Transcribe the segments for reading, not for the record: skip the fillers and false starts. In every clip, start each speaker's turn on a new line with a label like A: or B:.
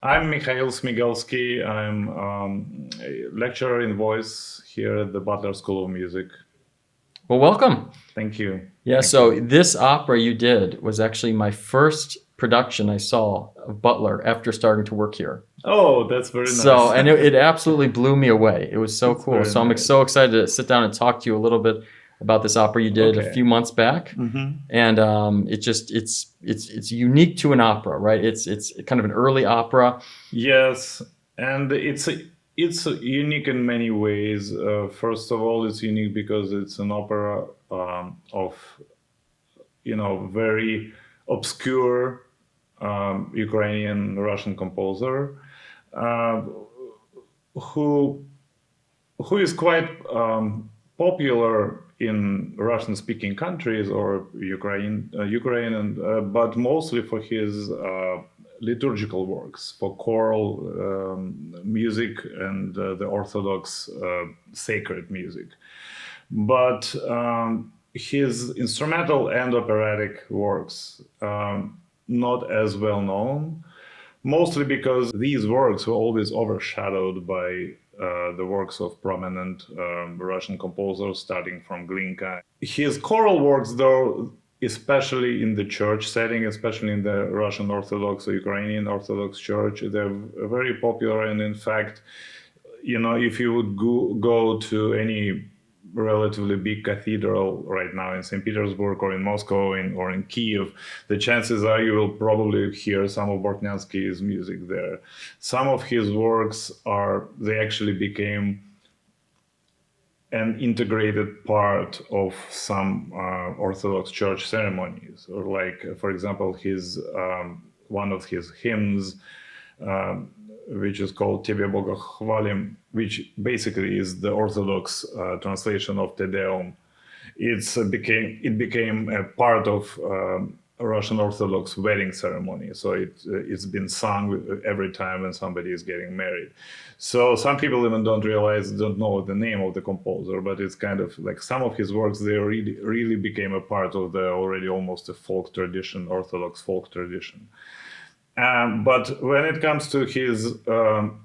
A: I'm Mikhail Smigelski. I'm a lecturer in voice here at the Butler School of Music.
B: Well, welcome.
A: Thank you.
B: Yeah,
A: Thank
B: so
A: you.
B: this opera you did was actually my first production I saw of Butler after starting to work here.
A: Oh, that's very
B: So,
A: nice.
B: and it absolutely blew me away. It was so
A: That's
B: cool.
A: very
B: So I'm
A: nice.
B: so excited to sit down and talk to you a little bit about this opera you did a
A: Okay.
B: few months back. And it's unique to an opera, right? It's kind of an early opera.
A: Yes, and it's unique in many ways. First of all, it's unique because it's an opera of very obscure Ukrainian Russian composer uh, who who is quite popular in Russian-speaking countries or Ukraine, but mostly for his liturgical works, for choral music and the Orthodox sacred music. But his instrumental and operatic works not as well known, mostly because these works were always overshadowed by the works of prominent Russian composers, starting from Glinka. His choral works, though, especially in the church setting, especially in the Russian Orthodox or Ukrainian Orthodox Church, they're very popular. And in fact, if you would go to any relatively big cathedral right now in St. Petersburg or in Moscow or in Kiev, the chances are you will probably hear some of Bortniansky's music there. Some of his works they actually became an integrated part of some Orthodox Church ceremonies, or like, for example, his one of his hymns, which is called "Тебе Бога хвалим," which basically is the Orthodox translation of Te Deum. It became a part of Russian Orthodox wedding ceremony. So it's been sung every time when somebody is getting married. So some people even don't know the name of the composer, but it's kind of like some of his works, they really became a part of the already almost a folk tradition, Orthodox folk tradition. But when it comes to his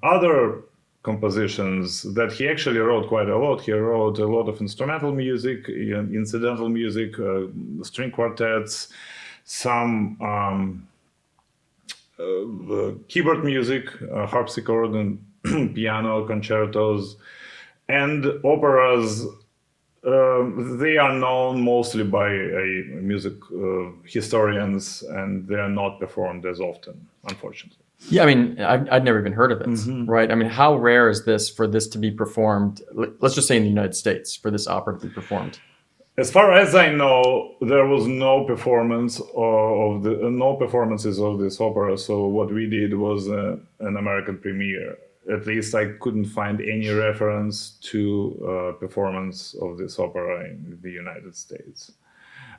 A: other compositions that he actually wrote quite a lot. He wrote a lot of instrumental music, incidental music, string quartets, some keyboard music, harpsichord and piano concertos, and operas. They are known mostly by music historians, and they are not performed as often, unfortunately.
B: Yeah, I mean, I'd never even heard of it, right? I mean, how rare is this for this to be performed? Let's just say in the United States, for this opera to be performed.
A: As far as I know, there was no no performances of this opera. So what we did was an American premiere. At least I couldn't find any reference to performance of this opera in the United States.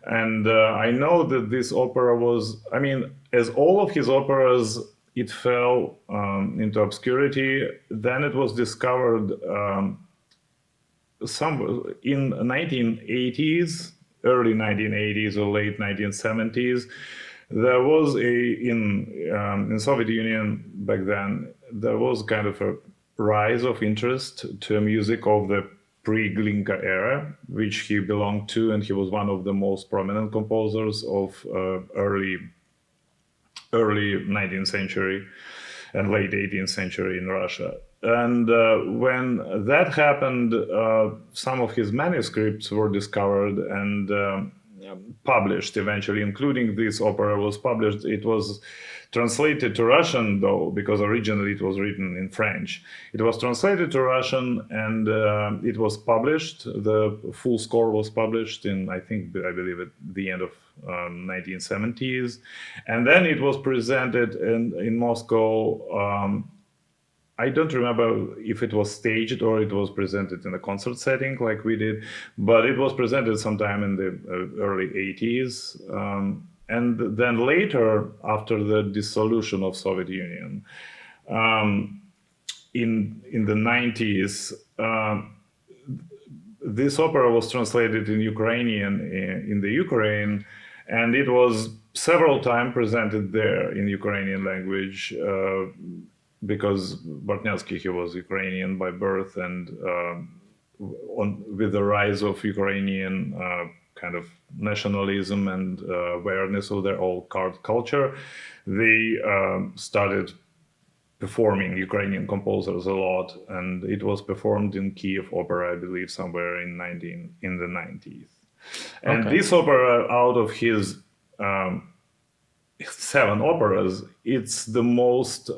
A: And I know that this opera was, I mean, as all of his operas, it fell into obscurity. Then it was discovered some in 1980s, early 1980s or late 1970s. There was in Soviet Union back then, there was kind of a rise of interest to music of the pre-Glinka era, which he belonged to, and he was one of the most prominent composers of early 19th century and late 18th century in Russia. And when that happened, some of his manuscripts were discovered and published eventually, including this opera was published. It was translated to Russian, though, because originally it was written in French. It was translated to Russian and it was published. The full score was published I believe, at the end of 1970s. And then it was presented in Moscow. I don't remember if it was staged or it was presented in a concert setting like we did, but it was presented sometime in the early 80s. And then later, after the dissolution of Soviet Union, in the 90s, this opera was translated in Ukrainian in the Ukraine, And it was several times presented there in Ukrainian language because Bortniansky, he was Ukrainian by birth, and with the rise of Ukrainian kind of nationalism and awareness of their old culture, they started performing Ukrainian composers a lot, and it was performed in Kiev Opera, I believe, somewhere in the 90s. And this opera, out of his 7 operas, it's the most,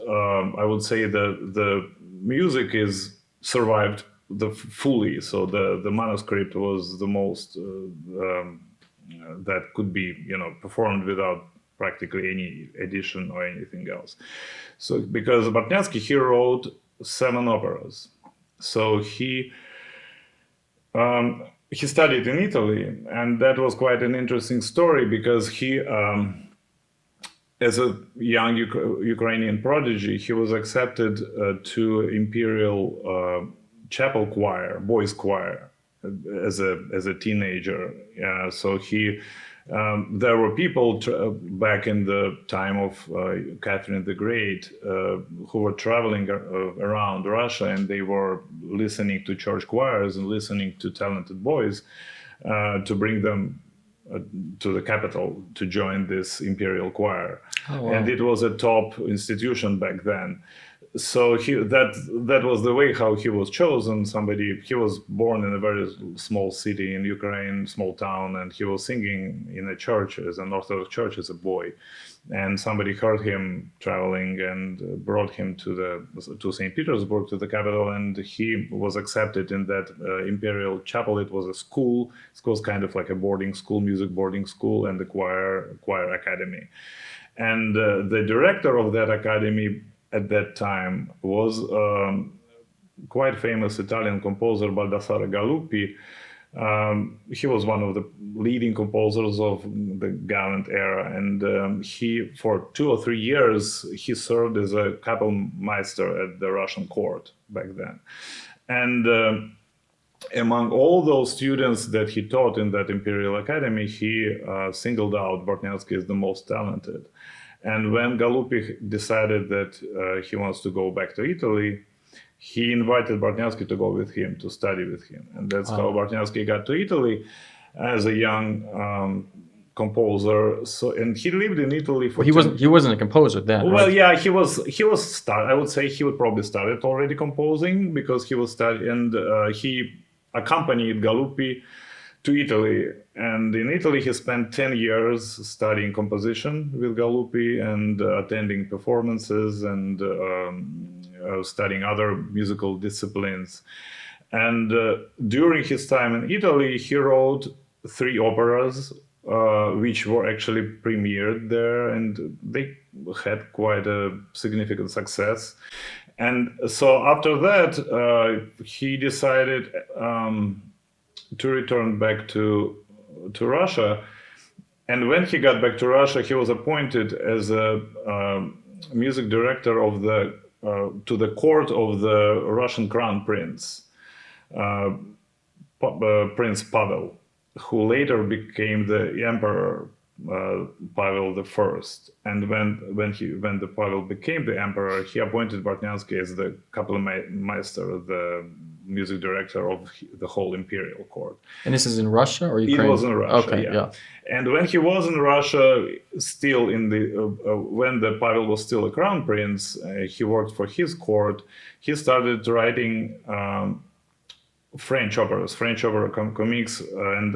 A: I would say, the music is survived fully. So the manuscript was the most that could be, performed without practically any edition or anything else. So because Bortniansky, he wrote 7 operas. So he studied in Italy, and that was quite an interesting story because he, as a young Ukrainian prodigy, he was accepted to imperial chapel choir, boys choir, as a teenager. So he, there were people back in the time of Catherine the Great who were traveling around Russia, and they were listening to church choirs and listening to talented boys to bring them to the capital to join this imperial choir. Oh, wow. And it was a top institution back then. So that was the way how he was chosen. He was born in a very small city in Ukraine, small town, and he was singing in a church, as an Orthodox church, as a boy. And somebody heard him traveling and brought him to St. Petersburg, to the capital, and he was accepted in that imperial chapel. It was a school. It was kind of like a boarding school, music boarding school, and the choir academy. And the director of that academy at that time was quite famous Italian composer Baldassare Galuppi. He was one of the leading composers of the Gallant era, and he, for 2 or 3 years, he served as a Kapellmeister at the Russian court back then. And among all those students that he taught in that Imperial Academy, he singled out Bortniansky as the most talented. And when Galuppi decided that he wants to go back to Italy, he invited Bortniansky to go with him, to study with him. And that's how Bortniansky got to Italy as a young composer. So, and he lived in Italy for.
B: He wasn't a composer then.
A: Well,
B: right?
A: yeah, he was. I would say he would probably started already composing because he was studying, and he accompanied Galuppi to Italy. And in Italy, he spent 10 years studying composition with Galuppi and attending performances and studying other musical disciplines. And during his time in Italy, he wrote 3 operas, which were actually premiered there, and they had quite a significant success. And so after that, he decided to return back to Russia. And when he got back to Russia, he was appointed as a music director of to the court of the Russian crown prince, Prince Pavel, who later became the emperor, Pavel I. And when the Pavel became the emperor, he appointed Bortniansky as the Kapellmeister, the music director of the whole imperial court.
B: And this is in Russia or Ukraine?
A: It was in Russia.
B: Okay, yeah.
A: And when he was in Russia, still in the when the Pavel was still a crown prince, he worked for his court. He started writing French operas, French opera comiques, and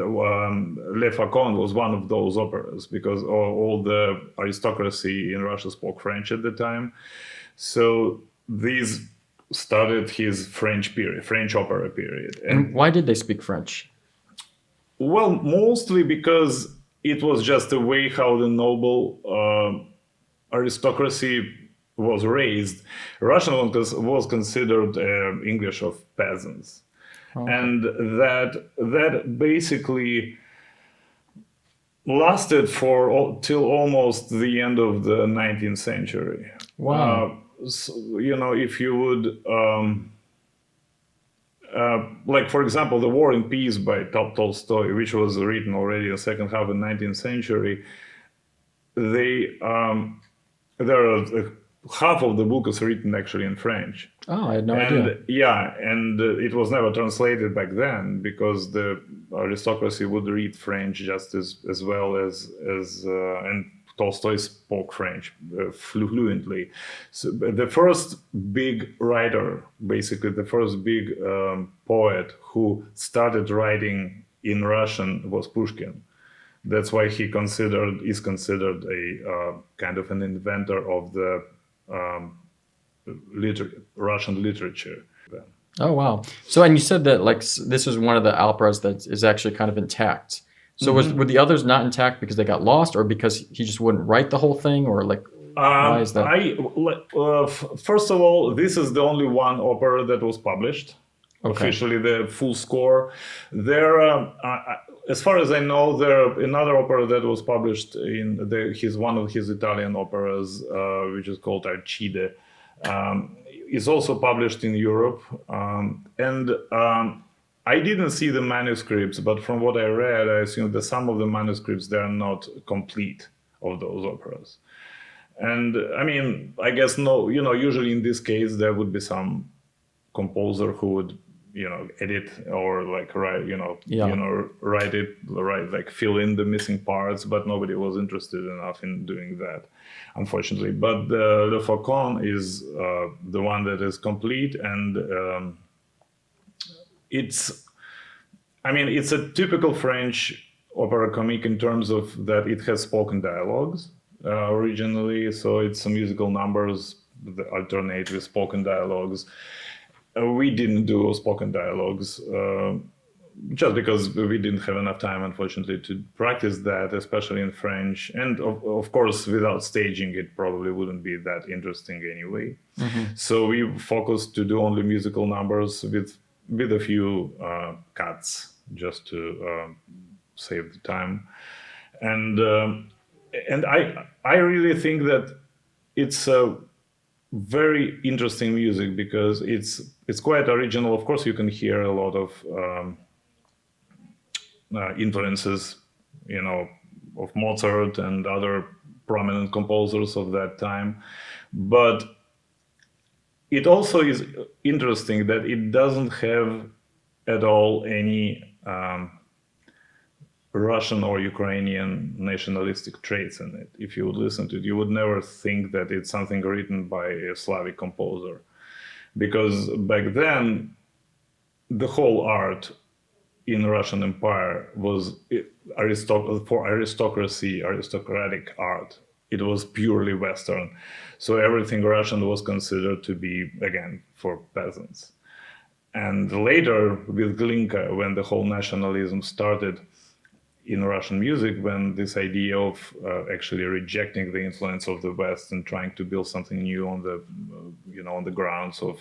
A: Le Falcon was one of those operas because all the aristocracy in Russia spoke French at the time. So these started his French opera period.
B: And why did they speak French?
A: Well, mostly because it was just a way how the noble aristocracy was raised. Russian was considered English of peasants. Okay. And that basically lasted till almost the end of the 19th century.
B: Wow.
A: So, if you would, like for example, The War and Peace by Tolstoy, which was written already in the second half of the 19th century, there are half of the book is written actually in French.
B: Oh, I had no
A: And
B: idea.
A: yeah, and it was never translated back then because the aristocracy would read French just as well as and Tolstoy spoke French fluently. So the first big writer, basically the first big poet who started writing in Russian was Pushkin. That's why he is considered a kind of an inventor of the Russian literature.
B: Oh, wow. So, and you said that like this is one of the operas that is actually kind of intact. So were the others not intact because they got lost, or because he just wouldn't write the whole thing, or like why is that?
A: First of all, this is the only one opera that was published.
B: Okay.
A: Officially, the full score. As far as I know, there another opera that was published in one of his Italian operas, which is called Alcide. Is also published in Europe, I didn't see the manuscripts, but from what I read, I assume that some of the manuscripts they are not complete of those operas. And I mean, I guess usually in this case there would be some composer who would edit or like write like fill in the missing parts, but nobody was interested enough in doing that, unfortunately. But the Falcon is the one that is complete, and it's a typical French opera comique in terms of that it has spoken dialogues originally, so it's musical numbers that alternate with spoken dialogues. We didn't do spoken dialogues just because we didn't have enough time, unfortunately, to practice that, especially in French. And of course, without staging, it probably wouldn't be that interesting anyway. So we focused to do only musical numbers with a few cuts just to save the time. And I really think that it's a very interesting music because it's quite original. Of course, you can hear a lot of influences, of Mozart and other prominent composers of that time. But it also is interesting that it doesn't have at all any Russian or Ukrainian nationalistic traits in it. If you would listen to it, you would never think that it's something written by a Slavic composer. Because back then, the whole art in Russian Empire was aristocratic art. It was purely Western. So everything Russian was considered to be, again, for peasants. And later, with Glinka, when the whole nationalism started in Russian music, when this idea of actually rejecting the influence of the West and trying to build something new on the, on the grounds of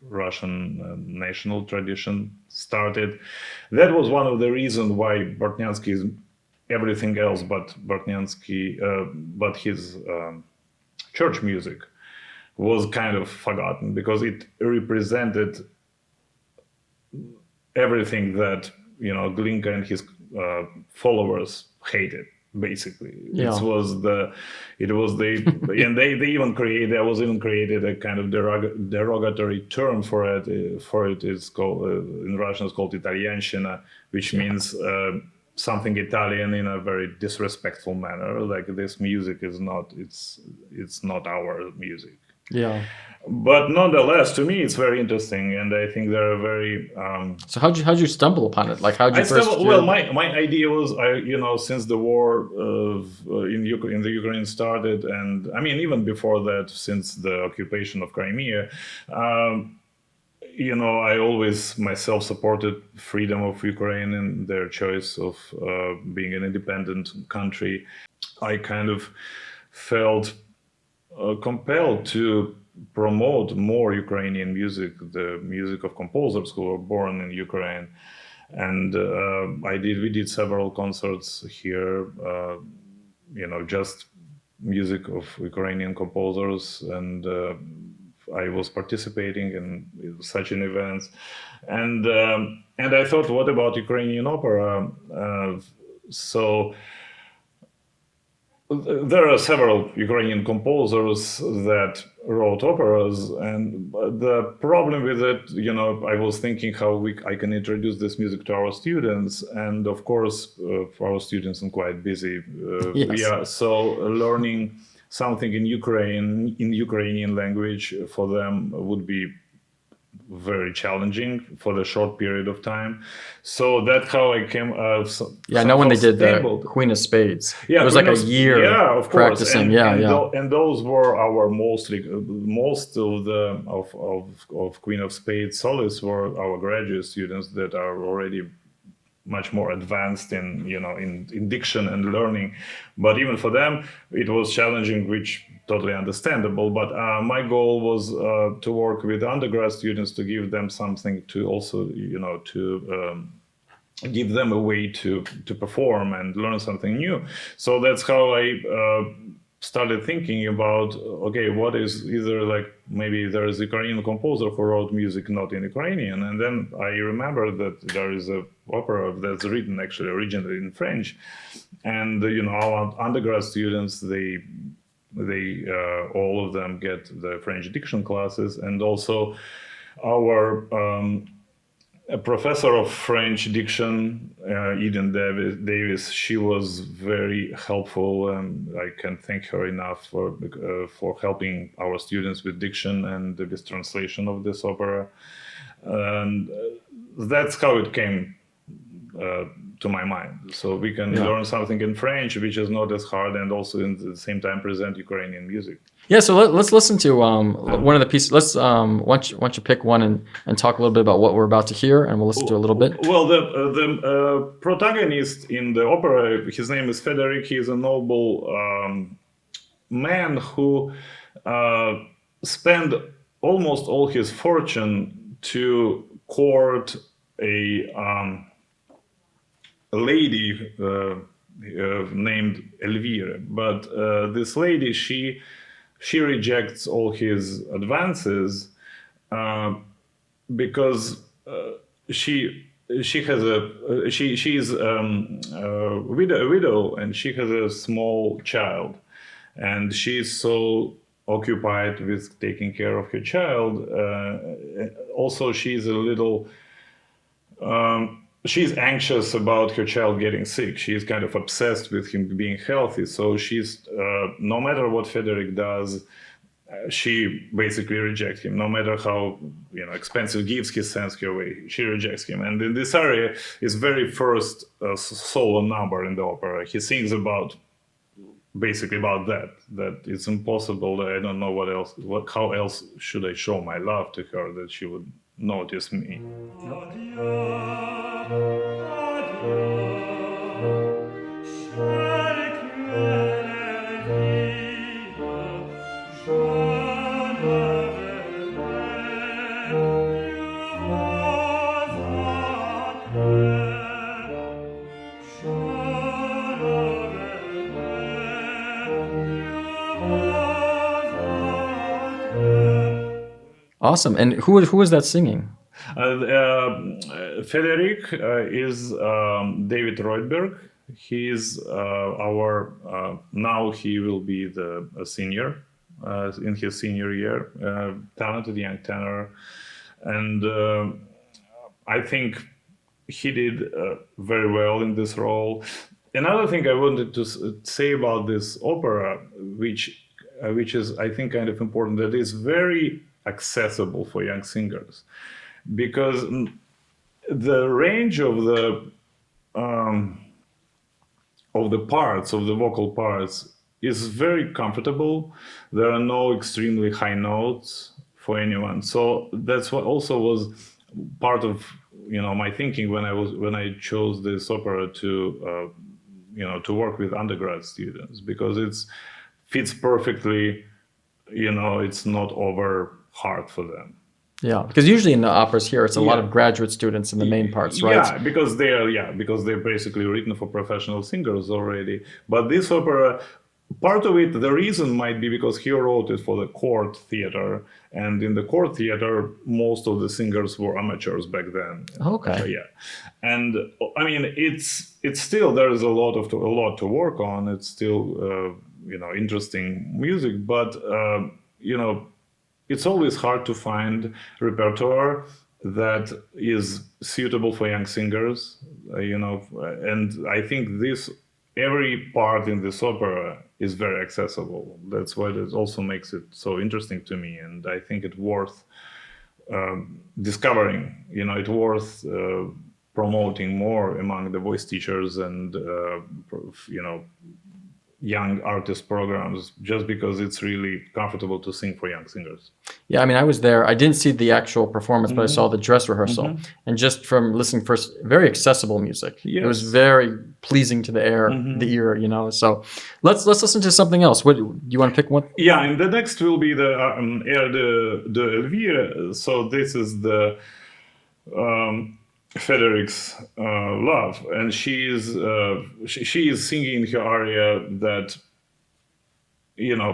A: Russian national tradition started, that was one of the reasons why Bortniansky is everything else but Bortniansky, but his church music was kind of forgotten because it represented everything that Glinka and his followers hated. Basically,
B: Yeah.
A: it was the and they even created a kind of derogatory term for it. It's called in Russian it's called Italianщина, which means something Italian in a very disrespectful manner. Like this music is not it's not our music.
B: Yeah.
A: But nonetheless, to me, it's very interesting, and I think they're very.
B: So how'd you stumble upon it? Like how'd you first?
A: Well, my idea was, since the war in the Ukraine started, and I mean even before that, since the occupation of Crimea, I always myself supported freedom of Ukraine and their choice of being an independent country. I kind of felt compelled to promote more Ukrainian music, the music of composers who were born in Ukraine. And we did several concerts here, just music of Ukrainian composers. And I was participating in such an events, and I thought, what about Ukrainian opera? So there are several Ukrainian composers that wrote operas, and the problem with it, I was thinking how I can introduce this music to our students, and of course, for our students, I'm quite busy.
B: Yes.
A: Yeah, so learning something in Ukrainian language for them would be very challenging for the short period of time. So that's how I came.
B: I know when they did the Queen of Spades.
A: Yeah,
B: it was like a year
A: of
B: practicing.
A: Course. And those were our most of Queen of Spades soloists were our graduate students that are already much more advanced in diction and learning. But even for them, it was challenging, which totally understandable. But my goal was to work with undergrad students to give them something to also, to give them a way to perform and learn something new. So that's how I started thinking about, okay, what is either like maybe there is a Ukrainian composer who wrote music not in Ukrainian, and then I remember that there is a opera that's written actually originally in French, and our undergrad students they all of them get the French diction classes, and also our a professor of French diction, Eden Davis, she was very helpful, and I can thank her enough for helping our students with diction and with translation of this opera. And that's how it came to my mind. So we can learn something in French, which is not as hard, and also in the same time present Ukrainian music.
B: Yeah, so let's listen to one of the pieces. Let's why don't you pick one and talk a little bit about what we're about to hear, and we'll listen to a little bit.
A: Well, the protagonist in the opera, his name is Frederick. He is a noble man who spent almost all his fortune to court a lady named Elvira. But this lady, she rejects all his advances because she is a widow, and she has a small child, and she's so occupied with taking care of her child. Also, she's a little she's anxious about her child getting sick. She's kind of obsessed with him being healthy. So she's, no matter what Frederick does, she basically rejects him. No matter how expensive gifts he sends her way, she rejects him. And in this area, his very first solo number in the opera, he sings basically about that it's impossible. I don't know how else should I show my love to her that she would notice me.
B: Awesome. And who is that singing?
A: Frederick is David Reutberg. He is now he will be a senior in his senior year, talented young tenor, and I think he did very well in this role. Another thing I wanted to say about this opera, which is I think kind of important, that is very accessible for young singers, because the range of the parts, of the vocal parts, is very comfortable. There are no extremely high notes for anyone. So that's what also was part of my thinking when I chose this opera to work with undergrad students, because it fits perfectly. It's not over hard for them.
B: Yeah, because usually in the operas here, it's a lot of graduate students in the main parts, right?
A: Yeah, because they're basically written for professional singers already. But this opera, part of it, the reason might be because he wrote it for the court theater, and in the court theater, most of the singers were amateurs back then.
B: Okay.
A: Yeah, and I mean, it's still, there is a lot to work on. It's still interesting music, but it's always hard to find repertoire that is suitable for young singers, and I think every part in this opera is very accessible. That's what it also makes it so interesting to me, and I think it's worth discovering. It's worth promoting more among the voice teachers and young artist programs, just because it's really comfortable to sing for young singers.
B: Yeah, I mean, I was there. I didn't see the actual performance, but I saw the dress rehearsal. And just from listening first, very accessible music.
A: Yes.
B: It was very pleasing to the ear, So let's listen to something else. What do you want to pick one?
A: Yeah, and the next will be the Air de Elvire. So this is the Frédéric's love, and she is singing her aria that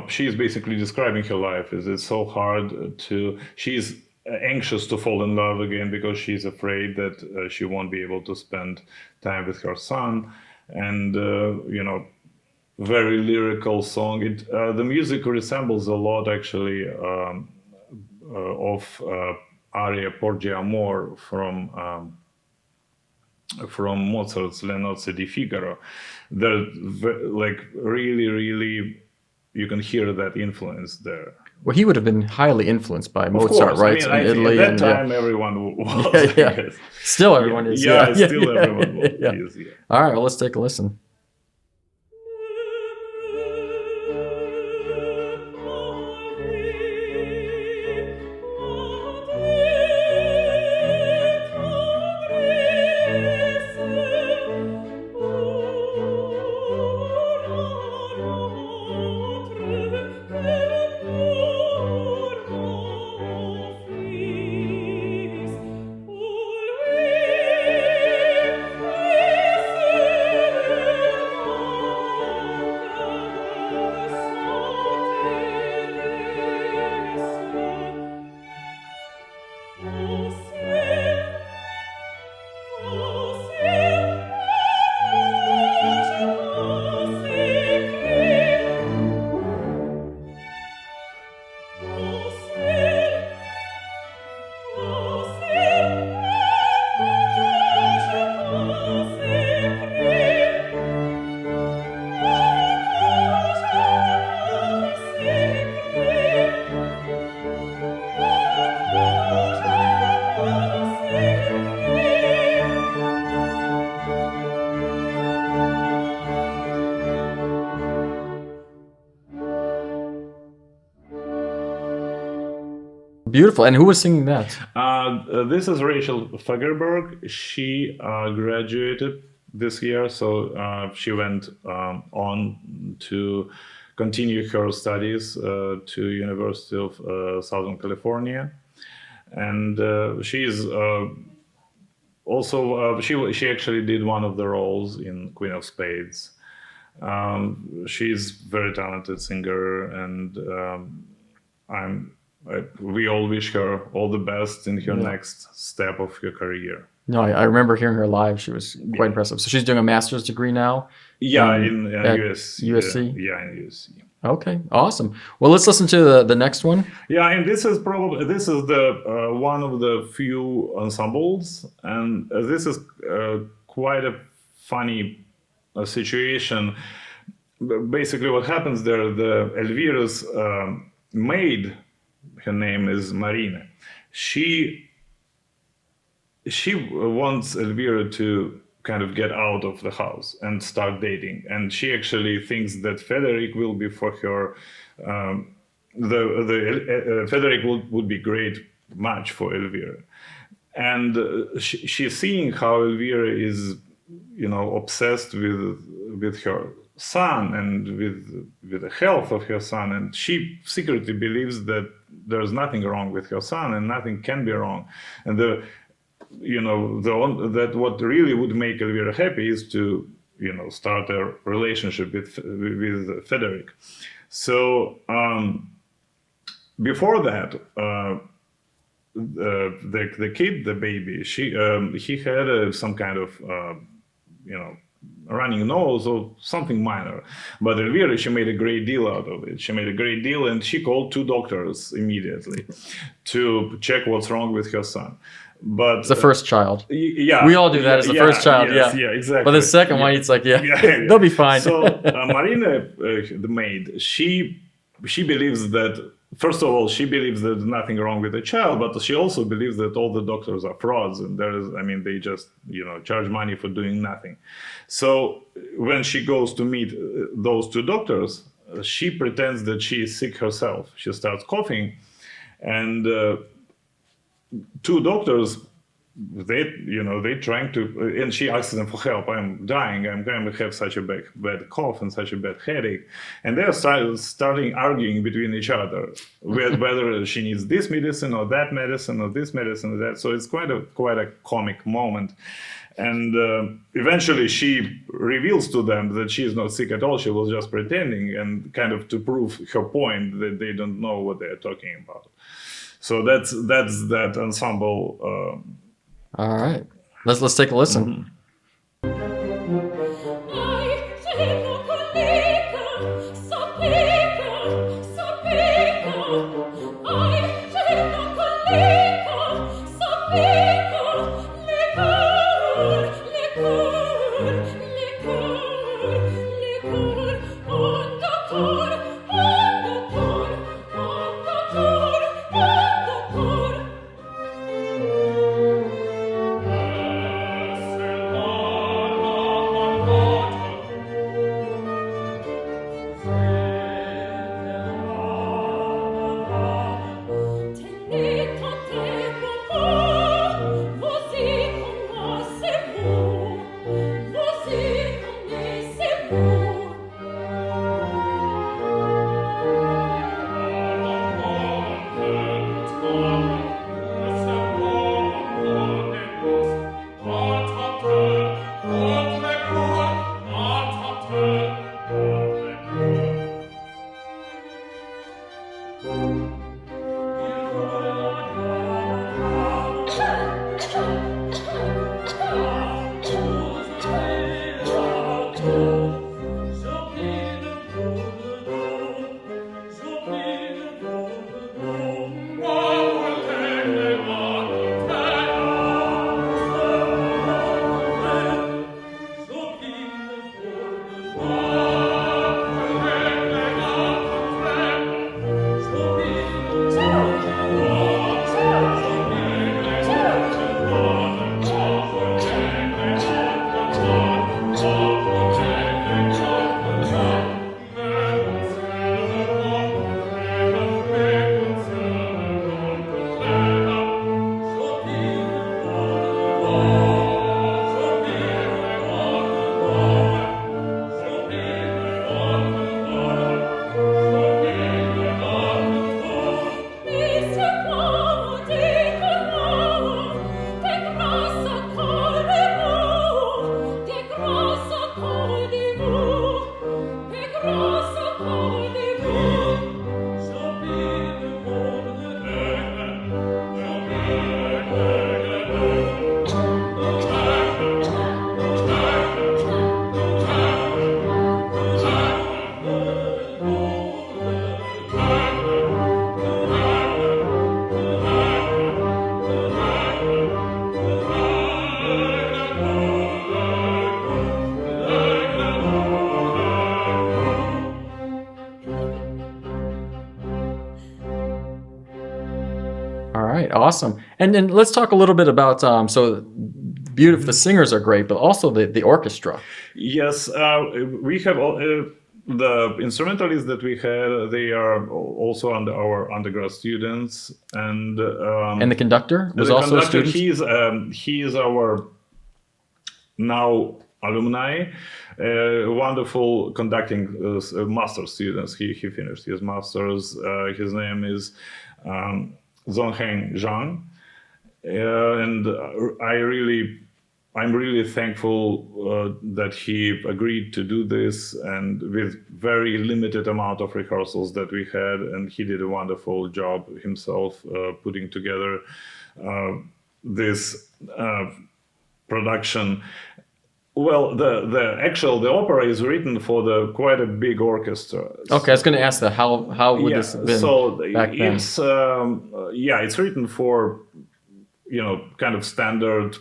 A: she's basically describing her life. It's so hard she's anxious to fall in love again because she's afraid that she won't be able to spend time with her son, and very lyrical song. The music resembles a lot actually of aria Porgi Amor from Mozart's Le Nozze di Figaro. They're really, you can hear that influence there.
B: Well, he would have been highly influenced by Mozart, right?
A: I mean,
B: in Italy.
A: At that time, everyone was.
B: Yeah. Still everyone is.
A: Yeah, still everyone is. Yeah.
B: All right, well, let's take a listen. Beautiful. And who was singing that?
A: This is Rachel Fagerberg. She graduated this year, so she went on to continue her studies to University of Southern California, and she's also she actually did one of the roles in Queen of Spades. She's very talented singer, and we all wish her all the best in her next step of her career.
B: No, I remember hearing her live. She was quite impressive. So she's doing a master's degree now?
A: Yeah, in
B: USC?
A: Yeah, in USC.
B: Okay, awesome. Well, let's listen to the next one.
A: Yeah, and this is the one of the few ensembles, and this is quite a funny situation. Basically, what happens there, the Elvira's maid, her name is Marina. She wants Elvira to kind of get out of the house and start dating, and she actually thinks that Frédéric will be for her. Frédéric would be great match for Elvira, and she's seeing how Elvira is, obsessed with her son and with the health of her son, and she secretly believes that there's nothing wrong with her son and nothing can be wrong, and that what really would make Elvira happy is to start a relationship with Frederick. So before that, the kid, the baby, he had some kind of running nose or something minor, but Elvira, she made a great deal out of it. She made a great deal, and she called 2 doctors immediately to check what's wrong with her son. But
B: it's the first child.
A: Yeah,
B: we all do that as the first child.
A: Yes,
B: yeah,
A: exactly.
B: But the second one, it's like, they'll be fine.
A: So Marina, the maid, she believes that, first of all, she believes that there's nothing wrong with the child, but she also believes that all the doctors are frauds, and they just charge money for doing nothing. So when she goes to meet those 2 doctors, she pretends that she is sick herself. She starts coughing, and 2 doctors, they trying to, and she asks them for help. I'm dying. I'm going to have such a bad cough and such a bad headache. And they're starting arguing between each other whether she needs this medicine or that medicine or this medicine or that. So it's quite a comic moment. And eventually she reveals to them that she is not sick at all. She was just pretending, and kind of to prove her point that they don't know what they're talking about. So that's that ensemble.
B: All right, let's take a listen. Awesome. And then let's talk a little bit about so beautiful. The singers are great, but also the orchestra.
A: Yes, we have the instrumentalists that we had. They are also our undergrad students, and
B: the conductor was also a student.
A: He is our now alumni, wonderful conducting master students. He finished his master's. His name is Zongheng Zhang, and I really I'm really thankful that he agreed to do this, and with very limited amount of rehearsals that we had, and he did a wonderful job himself putting together this production. Well, the opera is written for the quite a big orchestra.
B: Okay, I was going to ask that. How would this have been
A: so
B: back then?
A: it's it's written for kind of standard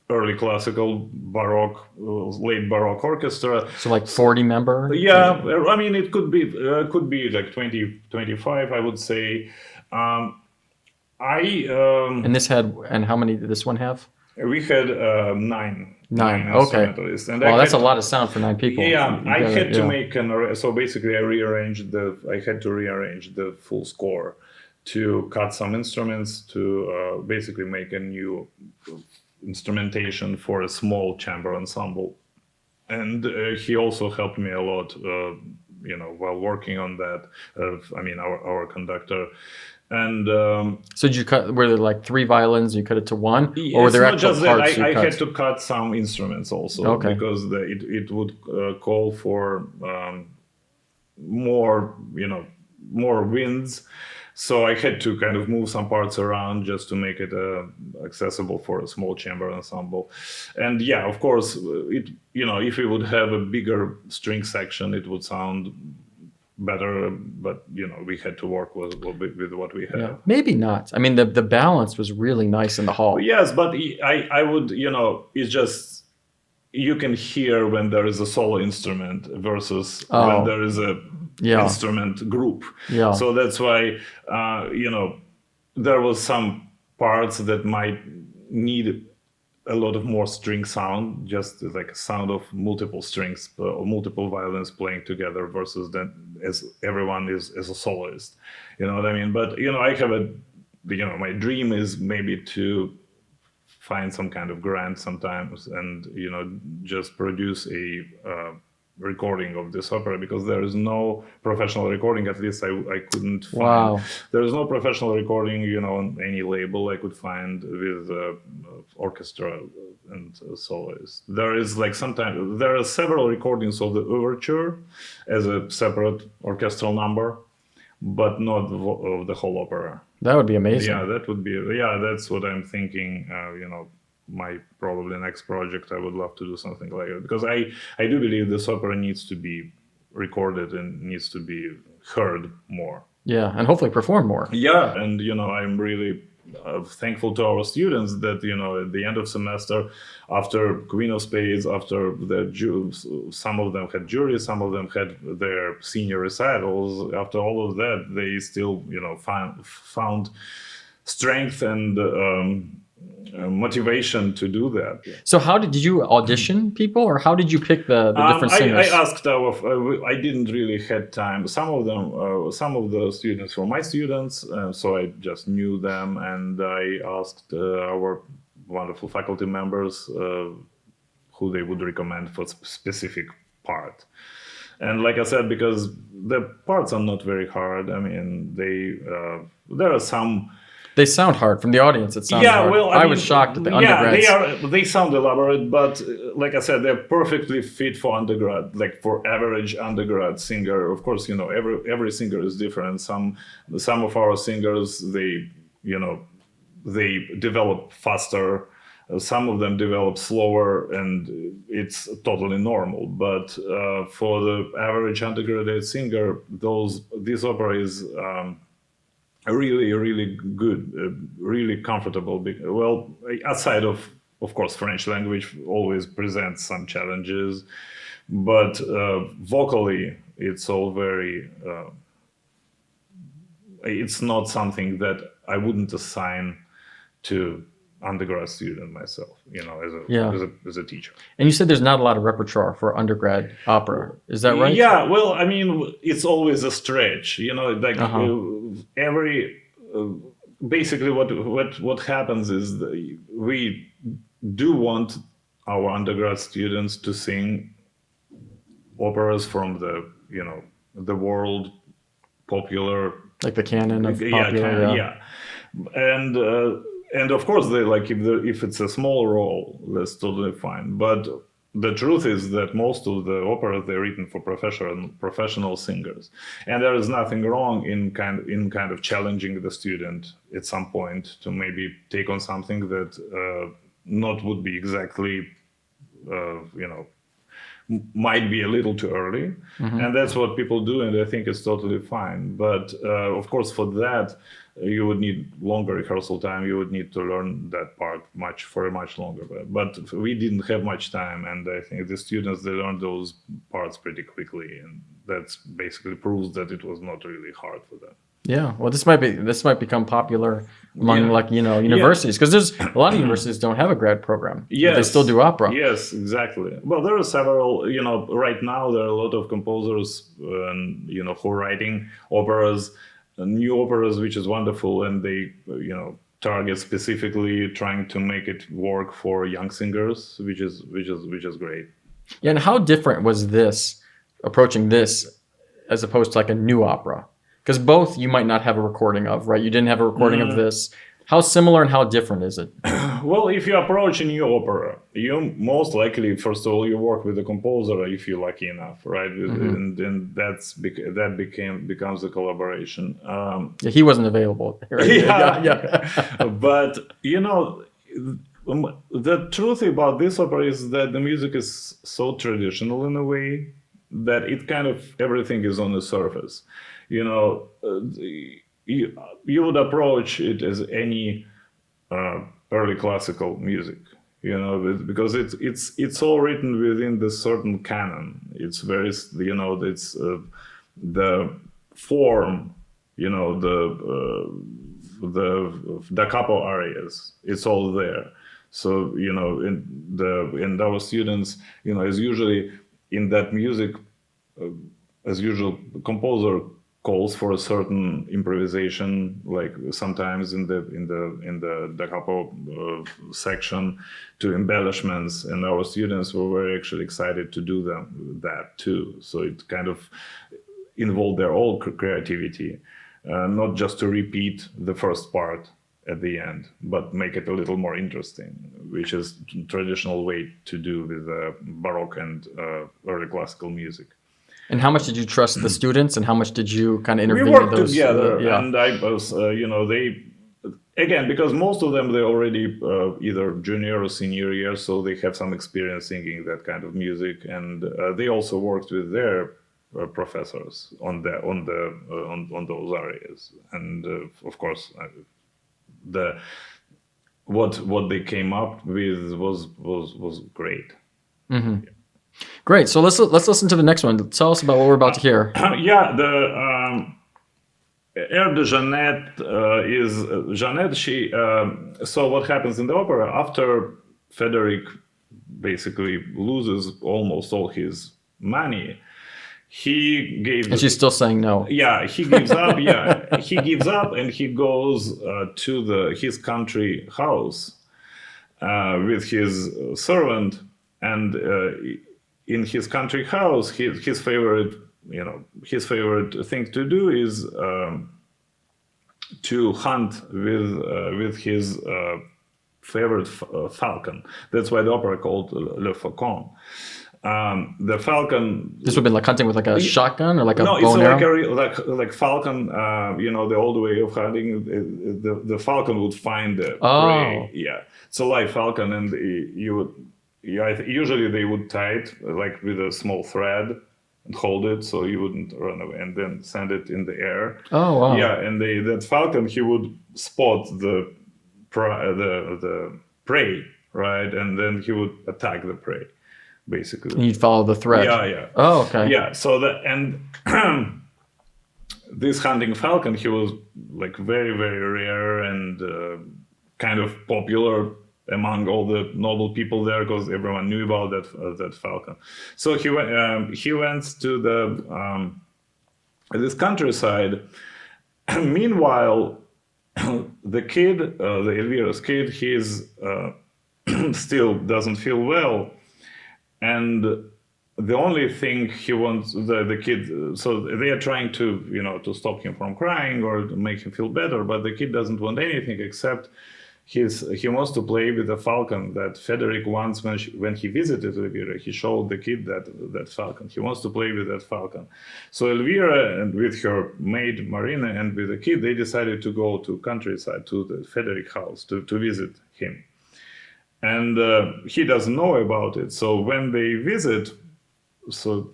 A: early classical Baroque, late Baroque orchestra.
B: So like 40 member?
A: Yeah, I mean it could be like 20, 25, I would say.
B: And how many did this one have?
A: We had nine.
B: Nine. Okay.
A: Instrumentalists. And
B: well, that's a lot of sound for 9 people.
A: Yeah, I had to make so basically I had to rearrange the full score to cut some instruments to basically make a new instrumentation for a small chamber ensemble. And he also helped me a lot, while working on that. Our conductor. And
B: so did you cut? Were there like 3 violins? You cut it to 1, or were
A: it's
B: there
A: not
B: actual
A: just
B: parts
A: that. I
B: you cut?
A: had to cut some instruments also because it would call for more winds. So I had to kind of move some parts around just to make it accessible for a small chamber ensemble. And yeah, of course, if we would have a bigger string section, it would sound better, but we had to work with what we have.
B: Yeah. Maybe not. I mean, the balance was really nice in the hall.
A: Yes, but I would, it's just you can hear when there is a solo instrument versus when there is a instrument group.
B: Yeah.
A: So that's why there was some parts that might need a lot of more string sound, just like a sound of multiple strings or multiple violins playing together versus then as everyone is as a soloist. You know what I mean? But I have my dream is maybe to find some kind of grant sometimes and just produce a recording of this opera, because there is no professional recording. At least I couldn't find.
B: Wow.
A: There is no professional recording on any label I could find with orchestra and soloist. There is there are several recordings of the overture as a separate orchestral number, but not of the whole opera.
B: That would be amazing.
A: Yeah, that would be. Yeah, that's what I'm thinking. My probably next project, I would love to do something like it, because I do believe this opera needs to be recorded and needs to be heard more.
B: Yeah, and hopefully perform more.
A: Yeah, and I'm really thankful to our students that at the end of semester, after Queen of Spades, after some of them had jury, some of them had their senior recitals. After all of that, they still found strength and motivation to do that.
B: So how did you audition people, or how did you pick the different singers?
A: I asked I didn't really had time. Some of the students were my students, so I just knew them, and I asked our wonderful faculty members who they would recommend for specific part. And like I said, because the parts are not very hard. I mean, there are some.
B: They sound hard from the audience. It sounds hard.
A: Well,
B: I was shocked at the undergrads.
A: They sound elaborate, but like I said, they're perfectly fit for undergrad, like for average undergrad singer. Of course, every singer is different. Some of our singers, they develop faster. Some of them develop slower, and it's totally normal. But for the average undergraduate singer, this opera is really, really good, really comfortable. Well, outside of course, French language always presents some challenges, but vocally, it's all very. It's not something that I wouldn't assign to undergrad student myself, as a teacher.
B: And you said there's not a lot of repertoire for undergrad opera. Is that right?
A: Yeah, well, I mean, it's always a stretch, basically what happens is we do want our undergrad students to sing operas from the world popular,
B: like the canon of popular.
A: And and of course, they like if it's a small role, that's totally fine. But the truth is that most of the operas they're written for professional singers, and there is nothing wrong in kind of challenging the student at some point to maybe take on something that not would be exactly, might be a little too early, and that's what people do, and I think it's totally fine. But of course, for that, you would need longer rehearsal time. You would need to learn that part for much longer. But we didn't have much time, and I think the students they learned those parts pretty quickly, and that's basically proves that it was not really hard for them.
B: Yeah, well, this might become popular among universities, because there's a lot of universities don't have a grad program.
A: Yes,
B: but they still do opera.
A: Yes, exactly. Well, there are several. Right now there are a lot of composers, who are writing operas, new operas, which is wonderful, and they, target specifically trying to make it work for young singers, which is great.
B: Yeah, and how different was this approaching this as opposed to like a new opera? Because both you might not have a recording of, right? You didn't have a recording of this. How similar and how different is it?
A: Well, if you approach a new opera, you most likely, first of all, you work with the composer if you're lucky enough, right? And that becomes a collaboration.
B: Yeah, he wasn't available. Right?
A: Yeah. But the truth about this opera is that the music is so traditional in a way that it kind of everything is on the surface. You would approach it as any early classical music, because it's all written within the certain canon. It's very, it's the form, the da capo arias. It's all there. So and our students, is usually in that music, as usual, the composer calls for a certain improvisation, like sometimes in the da capo section, to embellishments, and our students were very actually excited to do that too. So it kind of involved their own creativity, not just to repeat the first part at the end, but make it a little more interesting, which is traditional way to do with Baroque and early classical music.
B: And how much did you trust the students, and how much did you kind of intervene?
A: We worked
B: in those,
A: together, and I was, they, again, because most of them, they're already either junior or senior year, so they have some experience singing that kind of music, and they also worked with their professors on those areas, and of course, what they came up with was great.
B: Mm-hmm. Yeah. Great. So let's listen to the next one. Tell us about what we're about to hear.
A: Yeah, the Air de Jeannette is Jeannette. She so what happens in the opera after Frederick basically loses almost all his money. He gave.
B: And she's still saying no.
A: Yeah, he gives up. Yeah, he gives up, and he goes to his country house with his servant, and in his country house, his favorite thing to do is to hunt with his favorite falcon. That's why the opera called Le Faucon. The falcon.
B: This would be like hunting with like a shotgun or like a bow and
A: arrow? Like falcon. The old way of hunting. The falcon would find the prey. Yeah, it's a live falcon, and you would. Yeah, usually they would tie it like with a small thread and hold it so you wouldn't run away, and then send it in the air.
B: Oh wow!
A: Yeah, and that falcon, he would spot the prey, right, and then he would attack the prey, basically.
B: And you'd follow the thread.
A: Yeah.
B: Oh, okay.
A: Yeah. So this hunting falcon, he was like very, very rare and kind of popular among all the noble people there, because everyone knew about that falcon. So he went to this countryside. Meanwhile, the kid, the Elvira's kid, he's still doesn't feel well, and the only thing he wants, the kid, so they are trying to to stop him from crying or make him feel better, but the kid doesn't want anything except he wants to play with the falcon that Frederick once, when he visited Elvira, he showed the kid that falcon. He wants to play with that falcon. So Elvira, and with her maid Marina and with the kid, they decided to go to countryside, to the Frederick house, to visit him. And he doesn't know about it. So when they visit, so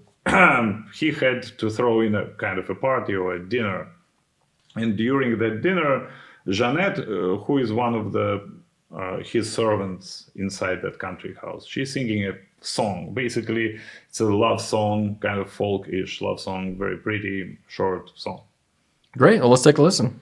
A: he had to throw in a kind of a party or a dinner. And during that dinner, Jeannette, who is one of his servants inside that country house, she's singing a song. Basically, it's a love song, kind of folk-ish love song, very pretty, short song.
B: Great. Well, let's take a listen.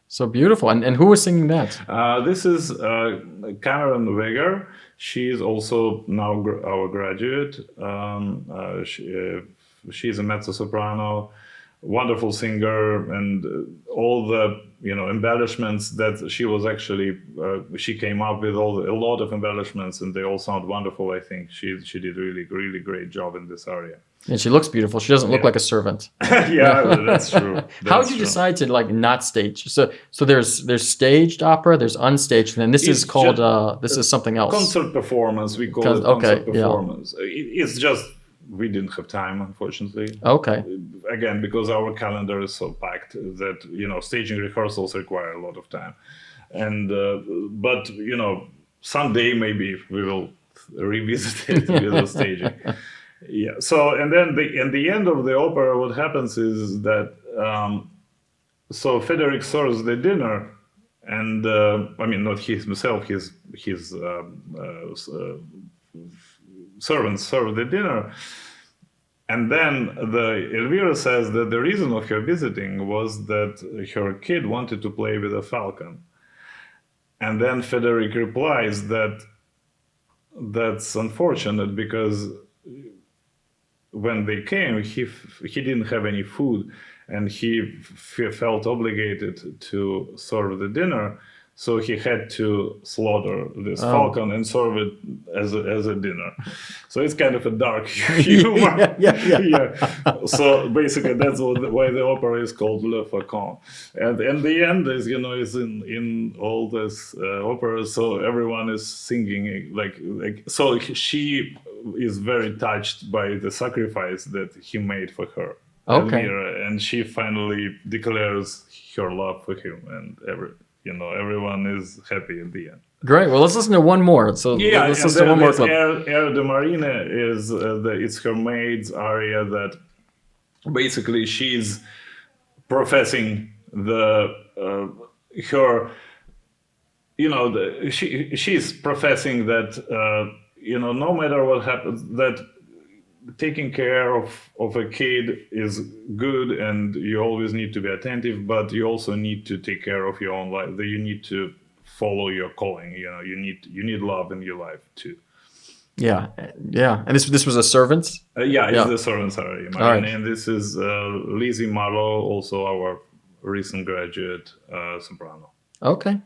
B: So beautiful. And who was singing that?
A: This is Cameron Weger. She is also now our graduate. She's a mezzo-soprano, wonderful singer, and all the embellishments that she was actually she came up with a lot of embellishments, and they all sound wonderful. I think she did really great job in this area.
B: And she looks beautiful. She doesn't look like a servant.
A: Yeah, that's true.
B: How did you decide to not stage? So there's staged opera, there's unstage, and then this is called this is something else.
A: Concert performance. We call it concert performance. Yeah. It's just we didn't have time, unfortunately.
B: Okay.
A: Again, because our calendar is so packed that staging rehearsals require a lot of time, and but someday maybe we will revisit it with the staging. Yeah. So, and then in the end of the opera, what happens is that so Frederick serves the dinner, and I mean not himself, his servants serve the dinner, and then Elvira says that the reason of her visiting was that her kid wanted to play with a falcon, and then Frederick replies that that's unfortunate because when they came, he didn't have any food, and he felt obligated to serve the dinner, so he had to slaughter this falcon and serve it as a dinner. So it's kind of a dark humor. Yeah. So basically, that's why the opera is called Le Faucon. And the end is is in all this operas, so everyone is singing like so she is very touched by the sacrifice that he made for her.
B: Okay.
A: Elvira, and she finally declares her love for him, and everyone is happy in the end.
B: Great. Well, let's listen to one more. So let's listen to one more clip.
A: Air de Marine is it's her maid's aria that basically she's professing she's professing that no matter what happens, that taking care of a kid is good, and you always need to be attentive, but you also need to take care of your own life. That you need to follow your calling. You need love in your life too.
B: Yeah. And this was a servant.
A: It's the servant's aria.
B: Right.
A: And this is Lizzie Marlowe, also our recent graduate soprano.
B: Okay.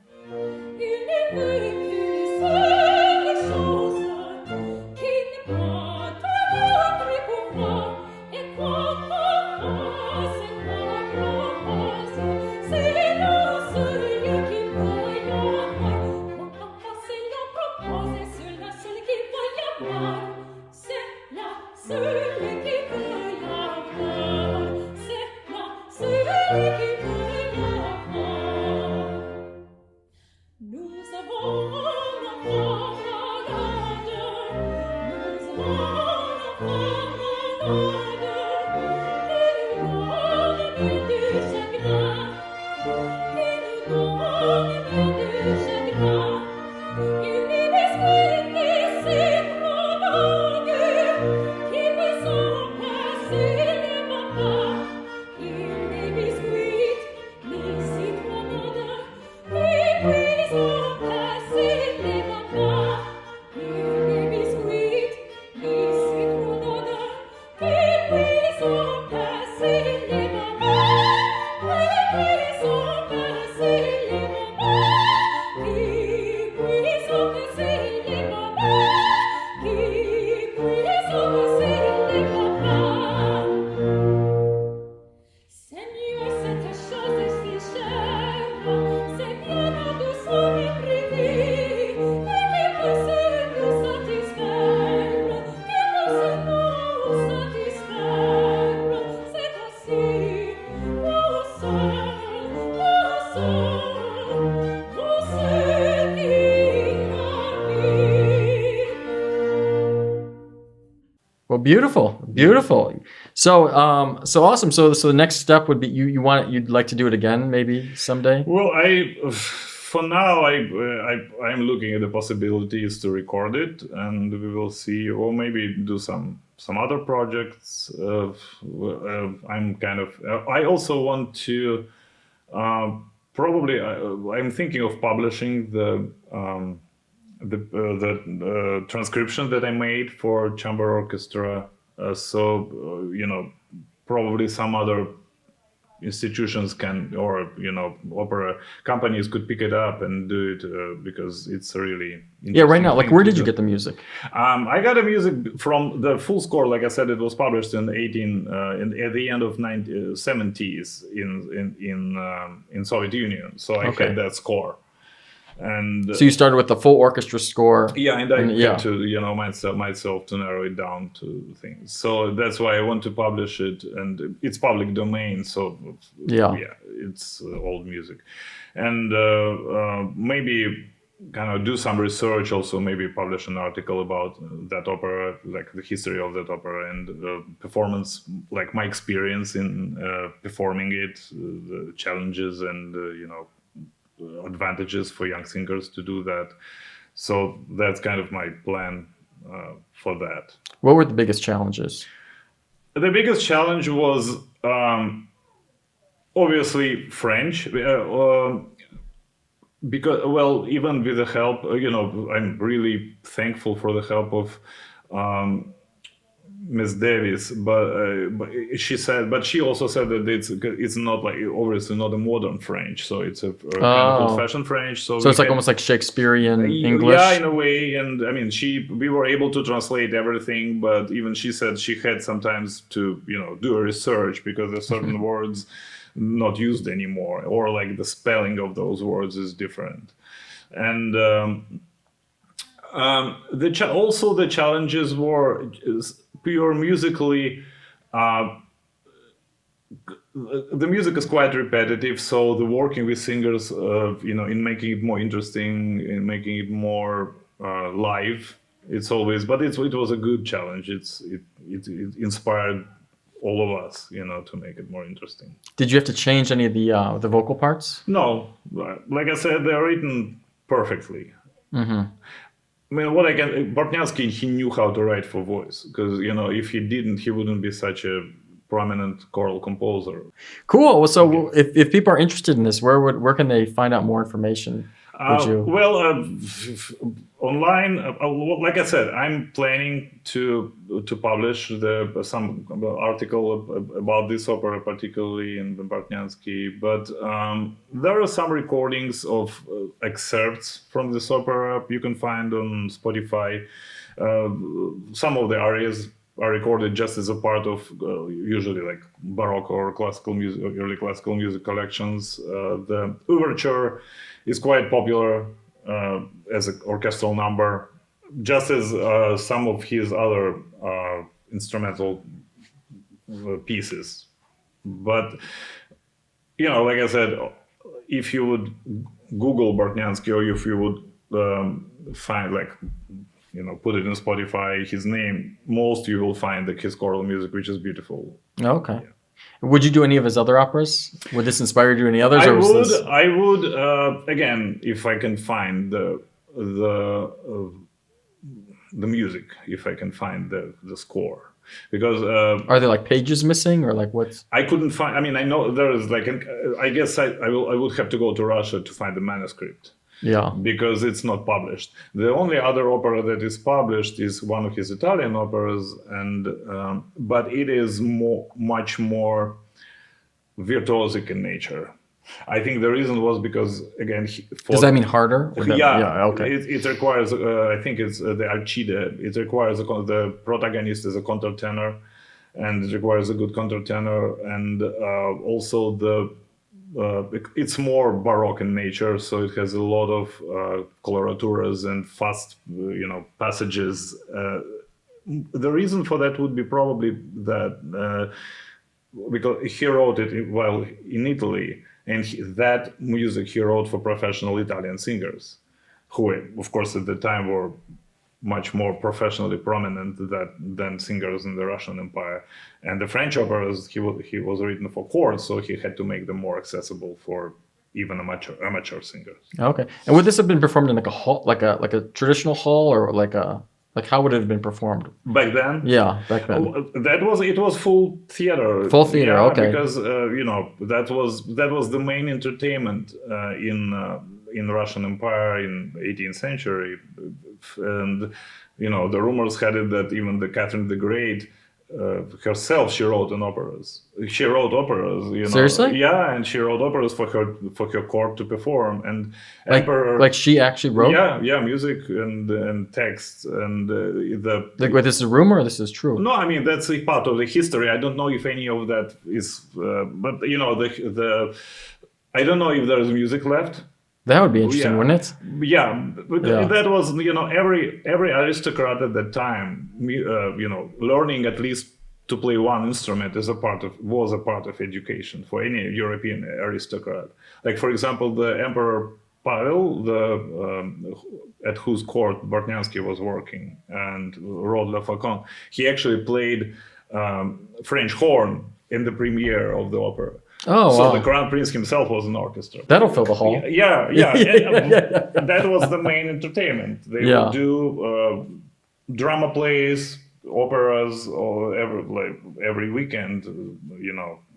B: beautiful, beautiful. So, so awesome. So the next step would be you'd like to do it again, maybe someday.
A: Well, for now I'm looking at the possibilities to record it, and we will see, or maybe do some other projects. I'm kind of. I also want to. Probably, I'm thinking of publishing the transcription that I made for chamber orchestra. Probably some other institutions can, or opera companies could pick it up and do it because it's really
B: yeah. Right now, like, where did you
A: do.
B: get the music?
A: I got the music from the full score. Like I said, it was published in at the end of 1970s in Soviet Union. So I had that score. And
B: so you started with the full orchestra score.
A: Yeah, and I had to myself to narrow it down to things. So that's why I want to publish it, and it's public domain. So it's old music, and maybe kind of do some research. Also, maybe publish an article about that opera, like the history of that opera and performance, like my experience in performing it, the challenges and advantages for young singers to do that. So that's kind of my plan for that.
B: What were the biggest challenges?
A: The biggest challenge was obviously French, because, well, even with the help, I'm really thankful for the help of Miss Davis, but she also said that it's not like, obviously not a modern French, so it's a kind of old-fashioned French. So
B: it's like almost like Shakespearean English.
A: Yeah, in a way. And I mean, we were able to translate everything, but even she said she had sometimes to do a research because there are certain words not used anymore, or like the spelling of those words is different, and. Also the challenges were pure musically. The music is quite repetitive, so the working with singers, in making it more interesting, in making it more live, it was a good challenge. It inspired all of us, to make it more interesting.
B: Did you have to change any of the vocal parts?
A: No, like I said, they're written perfectly.
B: Mm-hmm.
A: I mean, Bortniansky, he knew how to write for voice, because, if he didn't, he wouldn't be such a prominent choral composer.
B: Cool. Well, so if people are interested in this, where can they find out more information?
A: Online, like I said, I'm planning to publish some article about this opera, particularly in Bortniansky. But there are some recordings of excerpts from this opera you can find on Spotify. Some of the arias are recorded just as a part of usually like Baroque or classical music, early classical music collections. The overture is quite popular as an orchestral number, just as some of his other instrumental pieces. But, like I said, if you would Google Bortniansky, or if you would find, put it in Spotify, his name, you will find his choral music, which is beautiful.
B: Okay. Yeah. Would you do any of his other operas? Would this inspire you to do any others?
A: I would. Again, if I can find the music, if I can find the score, because
B: are there like pages missing, or like what's?
A: I couldn't find. I mean, I know there is I guess I would have to go to Russia to find the manuscript.
B: Yeah.
A: Because it's not published. The only other opera that is published is one of his Italian operas, and but it is much more virtuosic in nature. I think the reason was because, again,
B: does that mean harder?
A: Yeah.
B: Okay.
A: It requires. I think it's the Alcide. It requires the protagonist is a countertenor, and it requires a good countertenor, and also it's more Baroque in nature, so it has a lot of coloraturas and fast, passages. The reason for that would be probably that because he wrote it while in Italy, and that music he wrote for professional Italian singers, who, of course, at the time were much more professionally prominent than singers in the Russian Empire. And the French operas, he was written for court, so he had to make them more accessible for even amateur singers.
B: Okay. And would this have been performed in like a hall, like a traditional hall, or like how would it have been performed?
A: Back then?
B: Yeah, back then.
A: It was full theater.
B: Full theater,
A: yeah,
B: okay.
A: Because that was the main entertainment in Russian Empire in 18th century, and the rumors had it that even the Catherine the Great herself, she wrote operas. She wrote operas.
B: Seriously?
A: Yeah, and she wrote operas for her court to perform. And
B: emperor, like she actually wrote.
A: Yeah, music and texts and
B: Like, wait, this is a rumor or this is true?
A: No, I mean that's a part of the history. I don't know if any of that is, but I don't know if there's music left.
B: That would be interesting, wouldn't it?
A: Yeah, that was every aristocrat at that time, learning at least to play one instrument was a part of education for any European aristocrat. Like for example, the Emperor Pavel, at whose court Bortniansky was working and wrote Le Falcon, he actually played French horn in the premiere of the opera.
B: Oh,
A: so
B: wow.
A: the Crown Prince himself was an orchestra.
B: That'll fill the hall.
A: Yeah. That was the main entertainment. They would do drama plays, operas, or every weekend,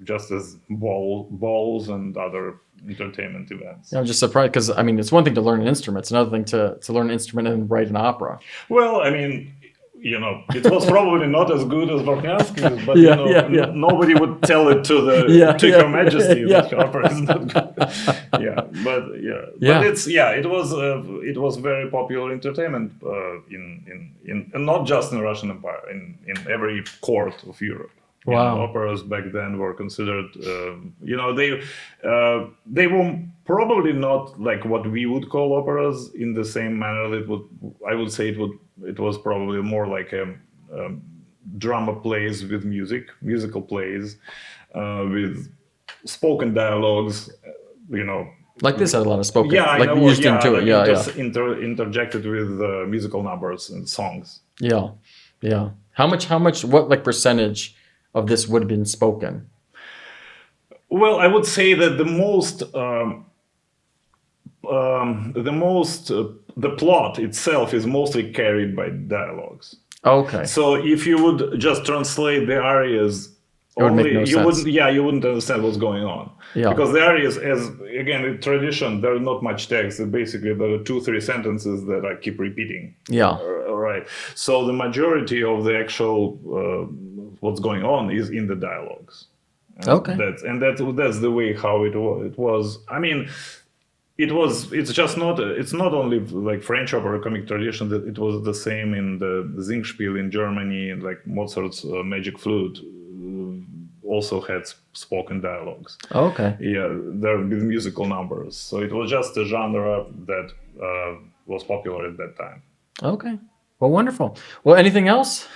A: just as balls and other entertainment events.
B: Yeah, I'm just surprised because I mean, it's one thing to learn an instrument; it's another thing to learn an instrument and write an opera.
A: Well, I mean, it was probably not as good as Bortniansky's, but nobody would tell it to Her Majesty that her opera is not good. It was very popular entertainment in not just in the Russian Empire, in every court of Europe.
B: Wow.
A: Operas back then were considered, they were probably not like what we would call operas in the same manner. I would say it was probably more like drama plays with musical plays, with spoken dialogues,
B: Like this had a lot of spoken.
A: Yeah,
B: like you just didn't do it.
A: Just interjected with musical numbers and songs.
B: Yeah. How much? What like percentage of this would have been spoken?
A: Well, I would say that the plot itself is mostly carried by dialogues.
B: Okay.
A: So if you would just translate the arias,
B: it would make no sense.
A: You wouldn't understand what's going on.
B: Yeah.
A: Because the arias, again, in tradition, there's not much text. Basically, there are 2-3 sentences that I keep repeating.
B: Yeah.
A: Right. So the majority of the actual what's going on is in the dialogues.
B: Okay.
A: That's the way how it was. I mean, it's not only like French opera comic tradition, that it was the same in the Singspiel in Germany, like Mozart's Magic Flute also had spoken dialogues.
B: Okay.
A: Yeah, there with musical numbers. So it was just a genre that was popular at that time.
B: Okay. Well, wonderful. Well, anything else?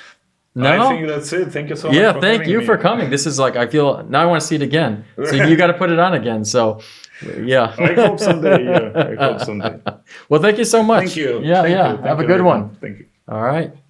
B: No?
A: I think that's it. Thank you so much.
B: Yeah, thank you for coming. This is like, I feel now I want to see it again. So you got to put it on again. So, yeah.
A: I hope someday. Well,
B: thank you so much.
A: Thank you.
B: Yeah.
A: Thank you.
B: Have a good one.
A: Thank you.
B: All right.